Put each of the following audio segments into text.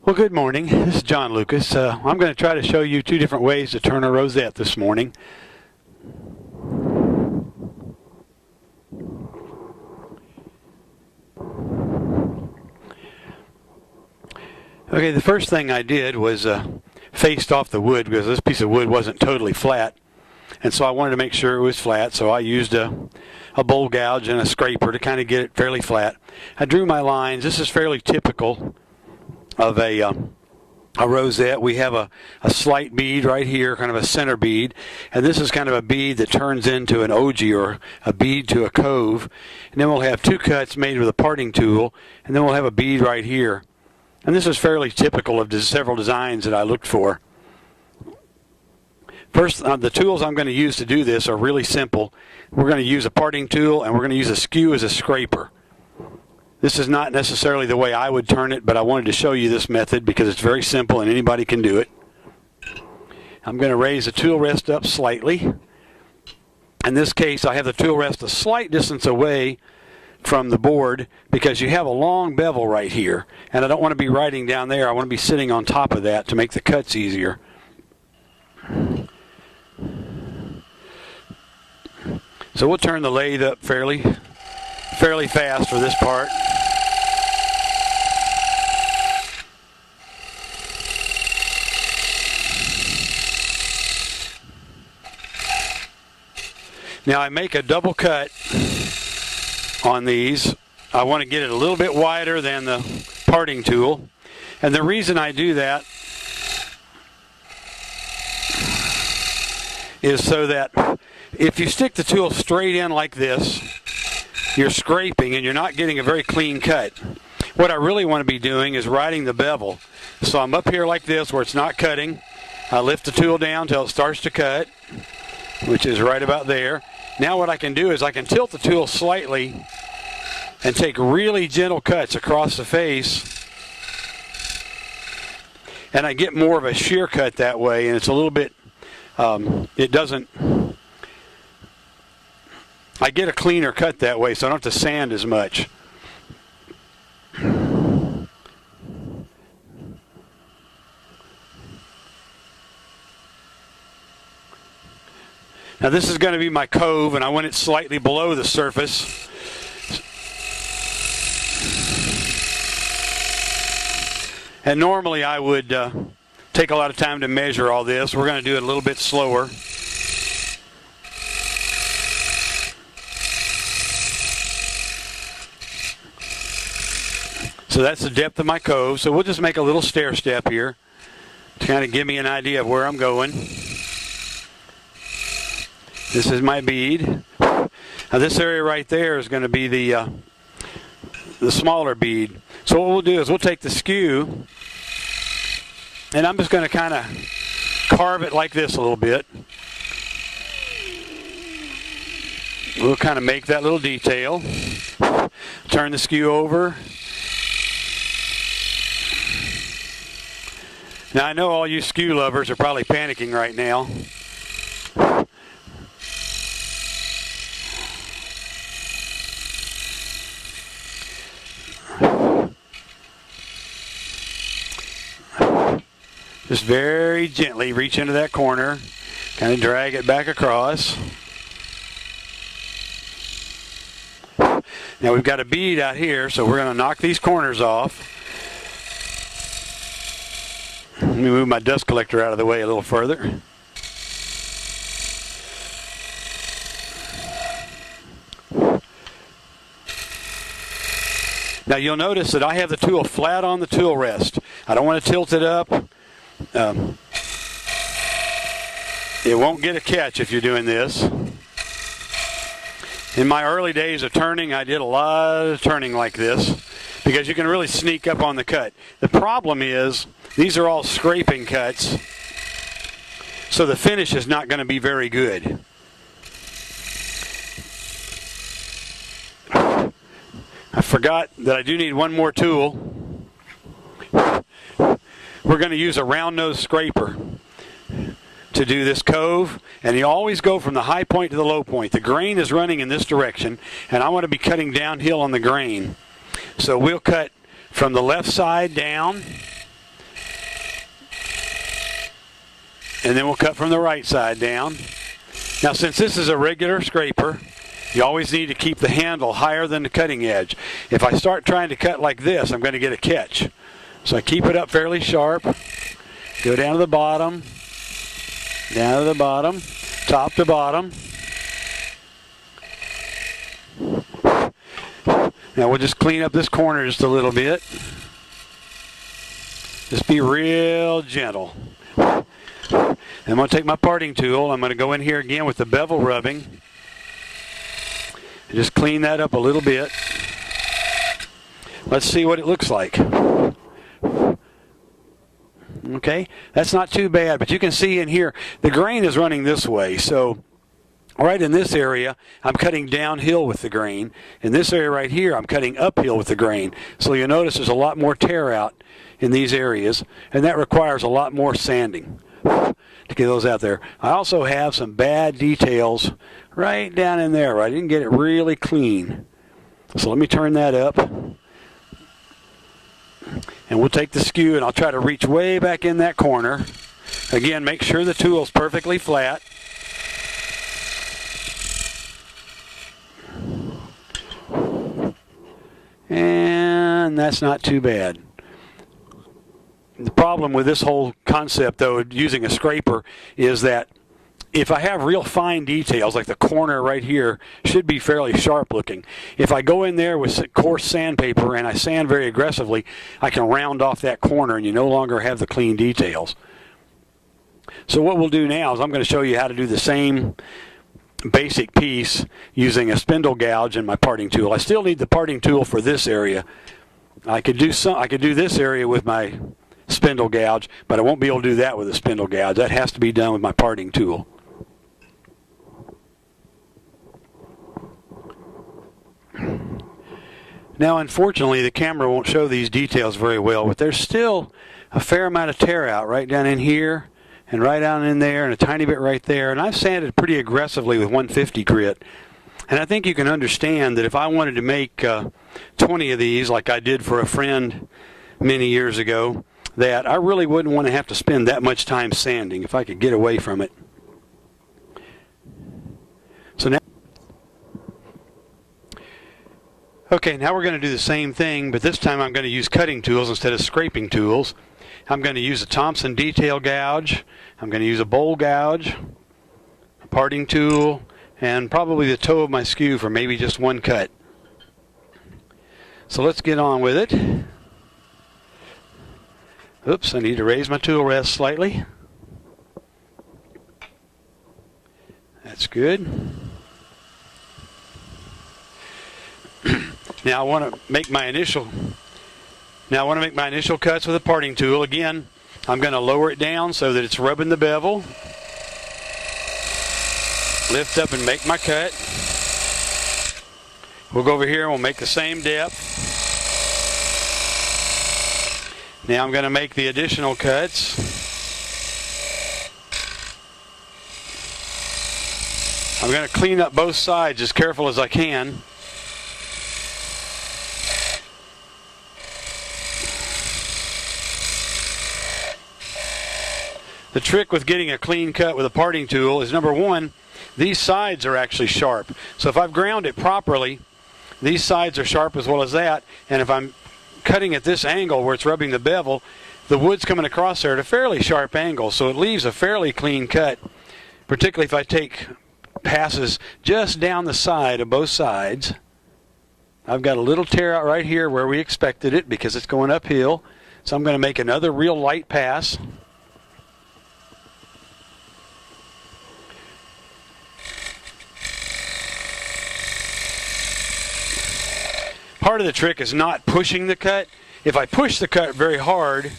Well, good morning. This is John Lucas. I'm going to try to show you two different ways to turn a rosette this morning. Okay, the first thing I did was faced off the wood because this piece of wood wasn't totally flat. And so I wanted to make sure it was flat, so I used a bowl gouge and a scraper to kind of get it fairly flat. I drew my lines. This is fairly typical of a rosette. We have a slight bead right here, kind of a center bead, and this is kind of a bead that turns into an ogee or a bead to a cove. And then we'll have two cuts made with a parting tool, and then we'll have a bead right here. And this is fairly typical of several designs that I looked for. First, the tools I'm going to use to do this are really simple. We're going to use a parting tool, and we're going to use a skew as a scraper. This is not necessarily the way I would turn it, but I wanted to show you this method because it's very simple and anybody can do it. I'm going to raise the tool rest up slightly. In this case, I have the tool rest a slight distance away from the board because you have a long bevel right here, and I don't want to be writing down there. I want to be sitting on top of that to make the cuts easier. So we'll turn the lathe up fairly fast for this part. Now I make a double cut on these. I want to get it a little bit wider than the parting tool. And the reason I do that is so that if you stick the tool straight in like this, you're scraping and you're not getting a very clean cut. What I really want to be doing is riding the bevel. So I'm up here like this where it's not cutting. I lift the tool down until it starts to cut, which is right about there. Now what I can do is I can tilt the tool slightly and take really gentle cuts across the face, and I get more of a shear cut that way, and it's a little bit, I get a cleaner cut that way, so I don't have to sand as much. Now this is going to be my cove, and I want it slightly below the surface. And normally I would take a lot of time to measure all this. We're going to do it a little bit slower. So that's the depth of my cove. So we'll just make a little stair step here to kind of give me an idea of where I'm going. This is my bead. Now this area right there is going to be the smaller bead. So what we'll do is we'll take the skew, and I'm just going to kind of carve it like this a little bit. We'll kind of make that little detail. Turn the skew over. Now I know all you skew lovers are probably panicking right now. Just very gently reach into that corner, kind of drag it back across. Now we've got a bead out here, so we're going to knock these corners off. Let me move my dust collector out of the way a little further. Now you'll notice that I have the tool flat on the tool rest. I don't want to tilt it up. It won't get a catch if you're doing this. In my early days of turning, I did a lot of turning like this because you can really sneak up on the cut. The problem is these are all scraping cuts, so the finish is not going to be very good. I forgot that I do need one more tool. We're going to use a round nose scraper to do this cove, and you always go from the high point to the low point. The grain is running in this direction, and I want to be cutting downhill on the grain. So we'll cut from the left side down, And then we'll cut from the right side down. Now, since this is a regular scraper, you always need to keep the handle higher than the cutting edge. If I start trying to cut like this, I'm going to get a catch. So I keep it up fairly sharp. Go down to the bottom, top to bottom. Now we'll just clean up this corner just a little bit. Just be real gentle. I'm going to take my parting tool. I'm going to go in here again with the bevel rubbing. And just clean that up a little bit. Let's see what it looks like. Okay, that's not too bad, but you can see in here the grain is running this way. So right in this area, I'm cutting downhill with the grain. In this area right here, I'm cutting uphill with the grain. So you'll notice there's a lot more tear out in these areas, and that requires a lot more sanding to get those out there. I also have some bad details right down in there where I didn't get it really clean. So let me turn that up. And we'll take the skew and I'll try to reach way back in that corner. Again, make sure the tool's perfectly flat. And that's not too bad. The problem with this whole concept, though, using a scraper, is that if I have real fine details, like the corner right here, should be fairly sharp looking. If I go in there with coarse sandpaper and I sand very aggressively, I can round off that corner and you no longer have the clean details. So what we'll do now is I'm going to show you how to do the same basic piece using a spindle gouge and my parting tool. I still need the parting tool for this area. I could do this area with my spindle gouge, but I won't be able to do that with a spindle gouge. That has to be done with my parting tool. Now, unfortunately, the camera won't show these details very well, but there's still a fair amount of tear out right down in here and right down in there and a tiny bit right there. And I've sanded pretty aggressively with 150 grit. And I think you can understand that if I wanted to make 20 of these like I did for a friend many years ago, that I really wouldn't want to have to spend that much time sanding if I could get away from it. So now, okay, now we're going to do the same thing, but this time I'm going to use cutting tools instead of scraping tools. I'm going to use a Thompson detail gouge. I'm going to use a bowl gouge, a parting tool, and probably the toe of my skew for maybe just one cut. So let's get on with it. Oops, I need to raise my tool rest slightly. That's good. Now I want to make my initial cuts with a parting tool. Again, I'm going to lower it down so that it's rubbing the bevel. Lift up and make my cut. We'll go over here and we'll make the same depth. Now I'm going to make the additional cuts. I'm going to clean up both sides as careful as I can. The trick with getting a clean cut with a parting tool is, number one, these sides are actually sharp. So if I've ground it properly, these sides are sharp as well as that. And if I'm cutting at this angle where it's rubbing the bevel, the wood's coming across there at a fairly sharp angle. So it leaves a fairly clean cut, particularly if I take passes just down the side of both sides. I've got a little tear out right here where we expected it because it's going uphill. So I'm going to make another real light pass. Part of the trick is not pushing the cut. If I push the cut very hard,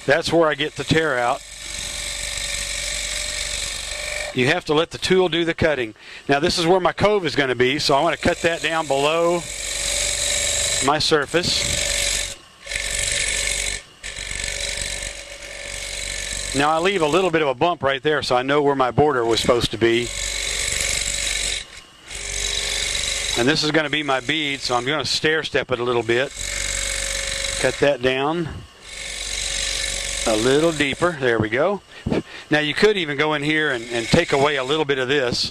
that's where I get the tear out. You have to let the tool do the cutting. Now this is where my cove is going to be, so I want to cut that down below my surface. Now I leave a little bit of a bump right there so I know where my border was supposed to be. And this is going to be my bead, so I'm going to stair step it a little bit. Cut that down a little deeper. There we go. Now you could even go in here and take away a little bit of this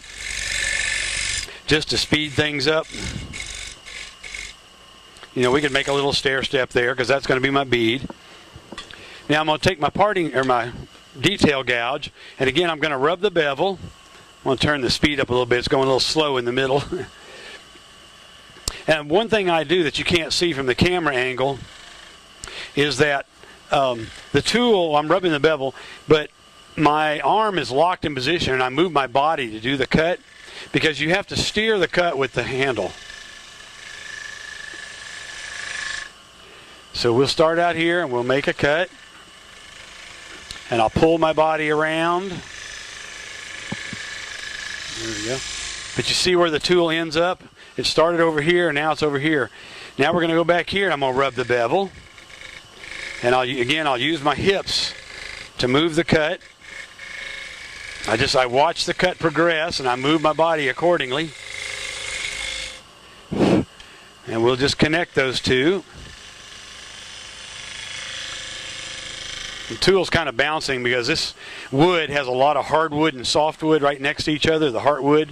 just to speed things up. You know, we could make a little stair step there because that's going to be my bead. Now I'm going to take my my detail gouge, and again I'm going to rub the bevel. I'm going to turn the speed up a little bit. It's going a little slow in the middle. And one thing I do that you can't see from the camera angle is that the tool, I'm rubbing the bevel, but my arm is locked in position and I move my body to do the cut because you have to steer the cut with the handle. So we'll start out here and we'll make a cut. And I'll pull my body around. There we go. But you see where the tool ends up? It started over here and now it's over here. Now we're going to go back here and I'm going to rub the bevel. And I'll use my hips to move the cut. I watch the cut progress and I move my body accordingly. And we'll just connect those two. The tool's kind of bouncing because this wood has a lot of hardwood and softwood right next to each other, the heartwood.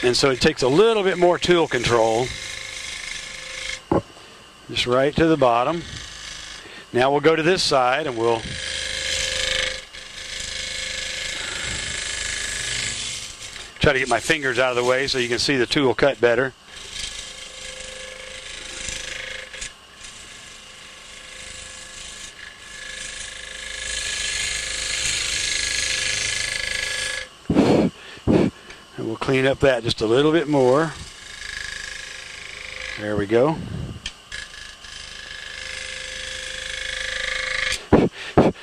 And so it takes a little bit more tool control. Just right to the bottom. Now we'll go to this side and we'll try to get my fingers out of the way so you can see the tool cut better. And we'll clean up that just a little bit more. There we go.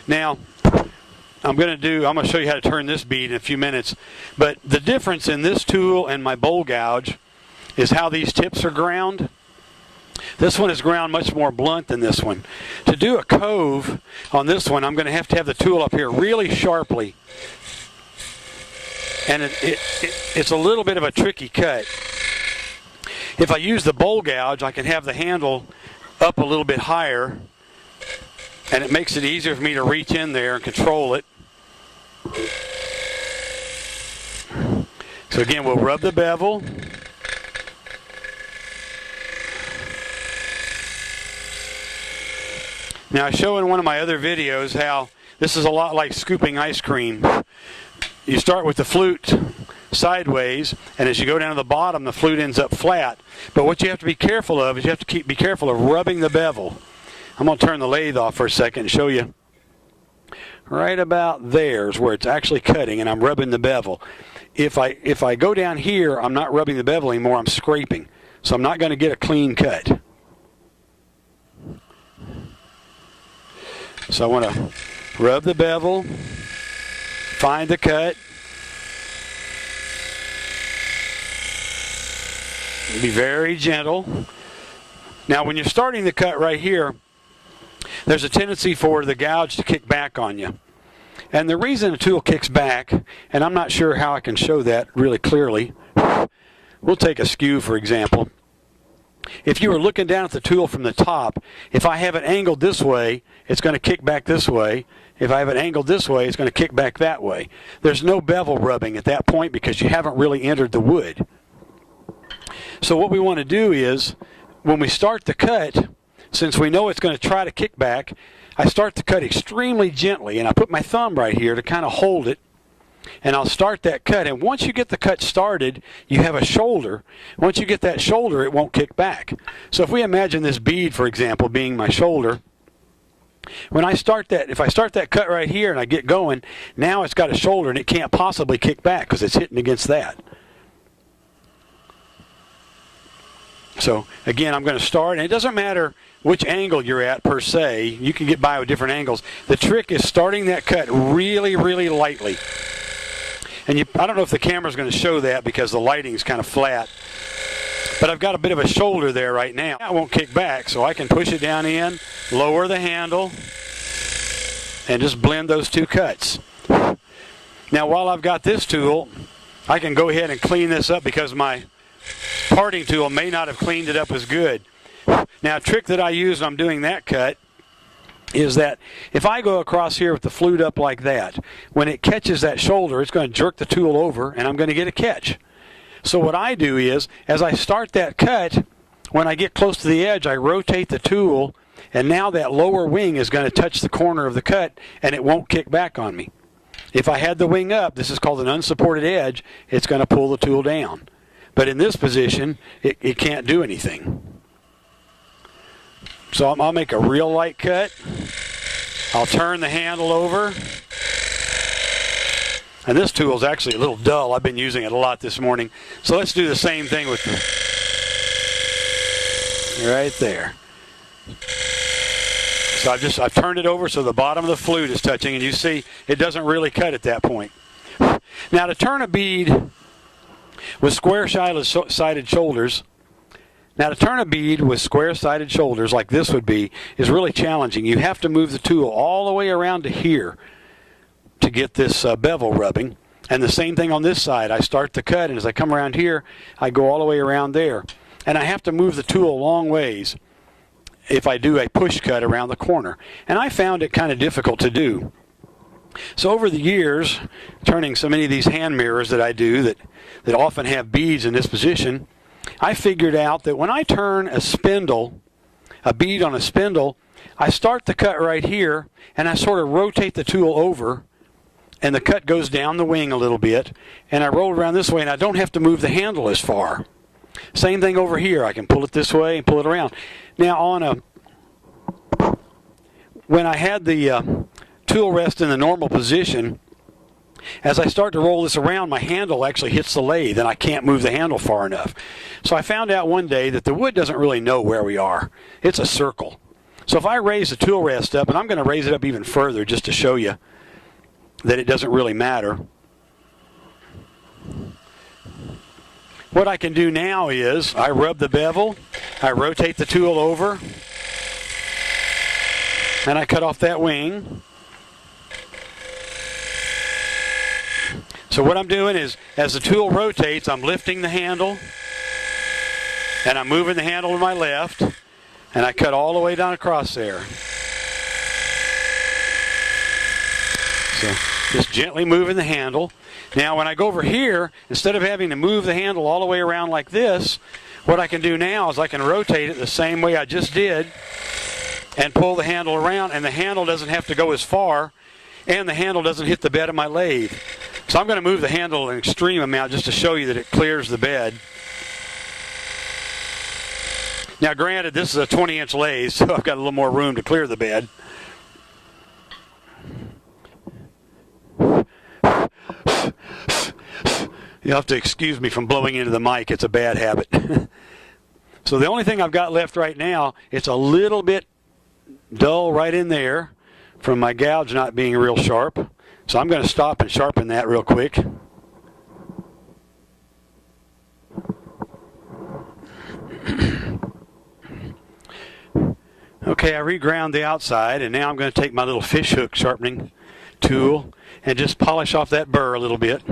Now, I'm going to show you how to turn this bead in a few minutes. But the difference in this tool and my bowl gouge is how these tips are ground. This one is ground much more blunt than this one. To do a cove on this one, I'm going to have the tool up here really sharply. And it's a little bit of a tricky cut. If I use the bowl gouge, I can have the handle up a little bit higher, and it makes it easier for me to reach in there and control it. So again, we'll rub the bevel. Now I show in one of my other videos how this is a lot like scooping ice cream. You start with the flute sideways, and as you go down to the bottom, the flute ends up flat. But what you have to be careful of is you have to be careful of rubbing the bevel. I'm going to turn the lathe off for a second and show you. Right about there is where it's actually cutting, and I'm rubbing the bevel. If I go down here, I'm not rubbing the bevel anymore, I'm scraping. So I'm not going to get a clean cut. So I want to rub the bevel, find the cut. Be very gentle. Now when you're starting the cut right here, there's a tendency for the gouge to kick back on you. And the reason the tool kicks back, and I'm not sure how I can show that really clearly. We'll take a skew, for example. If you were looking down at the tool from the top, if I have it angled this way, it's going to kick back this way. If I have it angled this way, it's going to kick back that way. There's no bevel rubbing at that point because you haven't really entered the wood. So what we want to do is, when we start the cut, since we know it's going to try to kick back, I start the cut extremely gently, and I put my thumb right here to kind of hold it, and I'll start that cut. And once you get the cut started, you have a shoulder. Once you get that shoulder, it won't kick back. So if we imagine this bead, for example, being my shoulder, when I start that, if I start that cut right here and I get going, now it's got a shoulder and it can't possibly kick back because it's hitting against that. So again, I'm going to start, and it doesn't matter which angle you're at per se. You can get by with different angles. The trick is starting that cut really, really lightly. And I don't know if the camera's going to show that because the lighting's kind of flat. But I've got a bit of a shoulder there right now. It won't kick back, so I can push it down in, lower the handle, and just blend those two cuts. Now while I've got this tool, I can go ahead and clean this up because my parting tool may not have cleaned it up as good. Now a trick that I use when I'm doing that cut is that if I go across here with the flute up like that, when it catches that shoulder, it's going to jerk the tool over, and I'm going to get a catch. So what I do is, as I start that cut, when I get close to the edge, I rotate the tool, and now that lower wing is going to touch the corner of the cut, and it won't kick back on me. If I had the wing up, this is called an unsupported edge, it's going to pull the tool down. But in this position, it can't do anything. So I'll make a real light cut. I'll turn the handle over. And this tool is actually a little dull. I've been using it a lot this morning. So let's do the same thing with the right there. So I've turned it over so the bottom of the flute is touching, and you see it doesn't really cut at that point. Now to turn a bead with square-sided shoulders, like this would be, is really challenging. You have to move the tool all the way around to here to get this bevel rubbing. And the same thing on this side. I start the cut, and as I come around here, I go all the way around there. And I have to move the tool a long ways if I do a push cut around the corner. And I found it kind of difficult to do. So over the years, turning so many of these hand mirrors that I do that often have beads in this position, I figured out that when I turn a bead on a spindle, I start the cut right here, and I sort of rotate the tool over, and the cut goes down the wing a little bit, and I roll it around this way, and I don't have to move the handle as far. Same thing over here. I can pull it this way and pull it around. Now, when I had the tool rest in the normal position, as I start to roll this around, my handle actually hits the lathe, and I can't move the handle far enough. So I found out one day that the wood doesn't really know where we are. It's a circle. So if I raise the tool rest up, and I'm going to raise it up even further just to show you that it doesn't really matter. What I can do now is I rub the bevel, I rotate the tool over, and I cut off that wing. So what I'm doing is, as the tool rotates, I'm lifting the handle, and I'm moving the handle to my left, and I cut all the way down across there. So just gently moving the handle. Now when I go over here, instead of having to move the handle all the way around like this, what I can do now is I can rotate it the same way I just did and pull the handle around, and the handle doesn't have to go as far, and the handle doesn't hit the bed of my lathe. So I'm going to move the handle an extreme amount just to show you that it clears the bed. Now granted, this is a 20-inch lathe, so I've got a little more room to clear the bed. You'll have to excuse me from blowing into the mic. It's a bad habit. So the only thing I've got left right now, it's a little bit dull right in there from my gouge not being real sharp. So I'm going to stop and sharpen that real quick. Okay, I reground the outside, and now I'm going to take my little fish hook sharpening tool and just polish off that burr a little bit.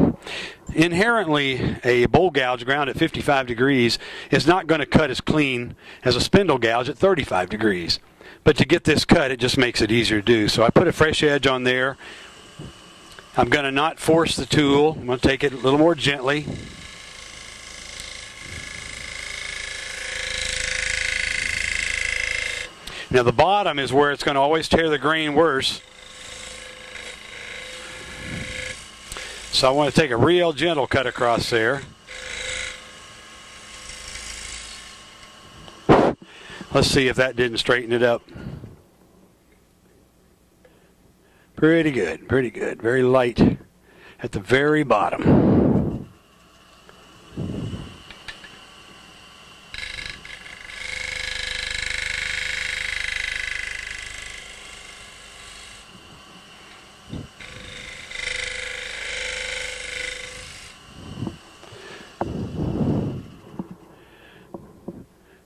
Inherently, a bowl gouge ground at 55 degrees is not going to cut as clean as a spindle gouge at 35 degrees. But to get this cut, it just makes it easier to do. So I put a fresh edge on there. I'm going to not force the tool. I'm going to take it a little more gently. Now the bottom is where it's going to always tear the grain worse. So I want to take a real gentle cut across there. Let's see if that didn't straighten it up. Pretty good, pretty good. Very light at the very bottom.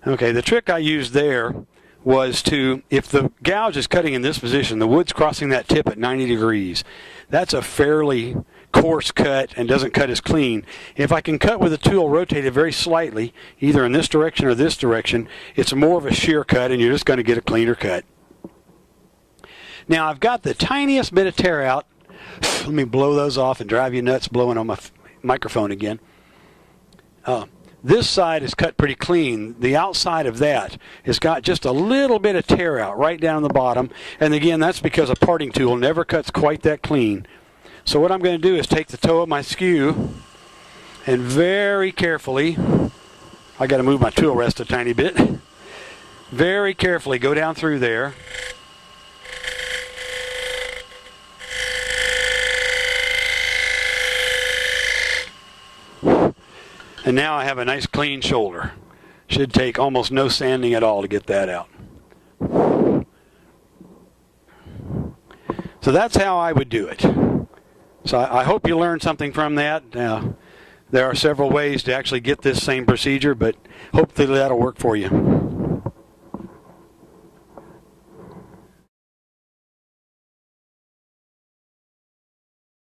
Okay, the trick I used there was to, if the gouge is cutting in this position, the wood's crossing that tip at 90 degrees. That's a fairly coarse cut and doesn't cut as clean. If I can cut with the tool rotated very slightly, either in this direction or this direction, it's more of a shear cut and you're just going to get a cleaner cut. Now I've got the tiniest bit of tear out. Let me blow those off and drive you nuts blowing on my microphone again. This side is cut pretty clean. The outside of that has got just a little bit of tear out right down the bottom. And again, that's because a parting tool never cuts quite that clean. So what I'm going to do is take the toe of my skew and very carefully, I got to move my tool rest a tiny bit, very carefully go down through there. And now I have a nice clean shoulder. Should take almost no sanding at all to get that out. So that's how I would do it. So I hope you learned something from that. There are several ways to actually get this same procedure, but hopefully that'll work for you.